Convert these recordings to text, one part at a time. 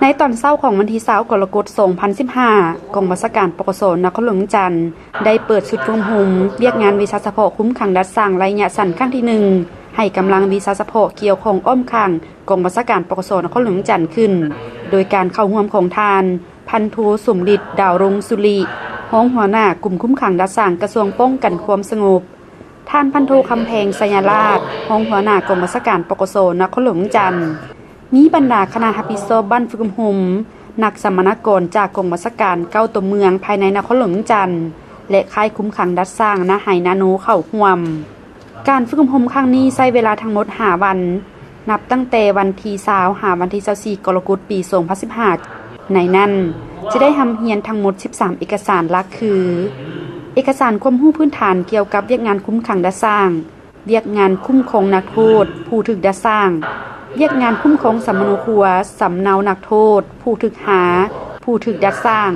ในตอนเช้าของวันที่20กรกฎาคม2015กองบัญชาการปกสนครหลวงจันทร์ได้เปิดสุดฝึกหุมเรียกงานวิชาเฉพาะคุ้มขังดัดสร้างระยะสั้นครั้งที่1ให้กำลังวิชาเฉพาะเกี่ยวของอ้อมขังกองบัญชาการปกสนครหลวงจันทร์ขึ้นโดยการเข้าร่วมของทานพันโทสมฤทธิ์ดาวรงสุริรองหัวหน้ากลุ่มคุ้มขังดัดสร้างกระทรวงป้องกันความสงบท่านพันโทคำแพงสัญราชรองหัวหน้ากองบัญชาการปกสนครหลวงจันทร์มีบรรดาคณะรับผิดชอบบ้านฝึกหุมนักสัมมนากรจากกองบัญชาการเก้าตัวเมืองภายในนครหลวงจันทร์และค่ายคุ้มขังดัดสร้างนาไหนาโนเข้าร่วมการฝึกหุมครั้งนี้ใช้เวลาทั้งหมด5วันนับตั้งแต่วันที่20หาวันที่24กรกฎาคมปี2015ในนั้นจะได้ทำเรียนทั้งหมด13เอกสารหลักคือเอกสารความรู้พื้นฐานเกี่ยวกับเวียกงานคุ้มขังดัดสร้างเวียกงานคุ้มครองนักโทษผู้ถูกดัดสร้างเวียกงานคุ้มครองสำนักครัวสำเนานักโทษผู้ถูกหาผู้ถูกดัดสร้าง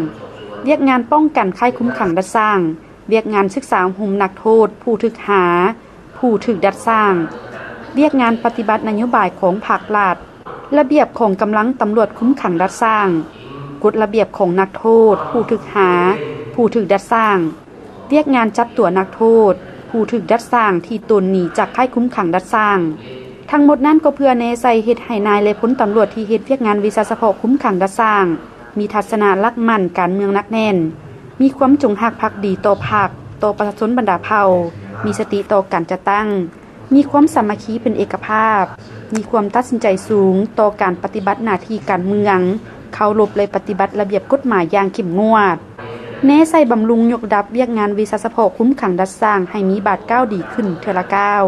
เวียกงานป้องกันค่ายคุ้มขังดัดสร้างเวียกงานศึกษาหุมนักโทษผู้ถูกหาผู้ถูกดัดสร้างเวียกงานปฏิบัตินโยบายของภาครัฐระเบียบของกำลังตำรวจคุ้มขังดัดสร้างกฎระเบียบของนักโทษผู้ถูกหาผู้ถูกดัดสร้างเวียกงานจับตัวนักโทษผู้ถูกดัดสร้างที่ตนหนีจากค่ายคุ้มขังดัดสร้างทั้งหมดนั้นก็เพื่อแนใส่เฮ็ดให้นายและพลตำรวจที่เฮ็ดเวียกงานวิชาเฉพาะคุ้มขังดัดสร้างมีทัศนะรักมั่นการเมืองนักแน่นมีความจงรักภักดีต่อพรรคต่อประชาชนบรรดาเผ่ามีสติต่อการจัดตั้งมีความสามัคคีเป็นเอกภาพมีความตัดสินใจสูงต่อการปฏิบัติหน้าที่การเมืองเคารพและปฏิบัติระเบียบกฎหมายอย่างเข้มงวดแน่ใส่บำรุงยกดับเวียกงานวิชาเฉพาะคุ้มขังดัดสร้างให้มีบาดก้าวดีขึ้นเทอละก้าว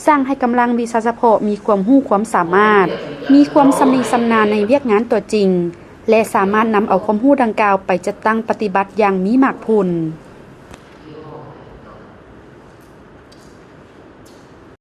สร้างให้กำลังวิชาเฉพาะมีความรู้ความสามารถมีความชำนิชำนาญในเวียกงานตัวจริงและสามารถนำเอาความรู้ดังกล่าวไปจัดตั้งปฏิบัติอย่างมีมากพูน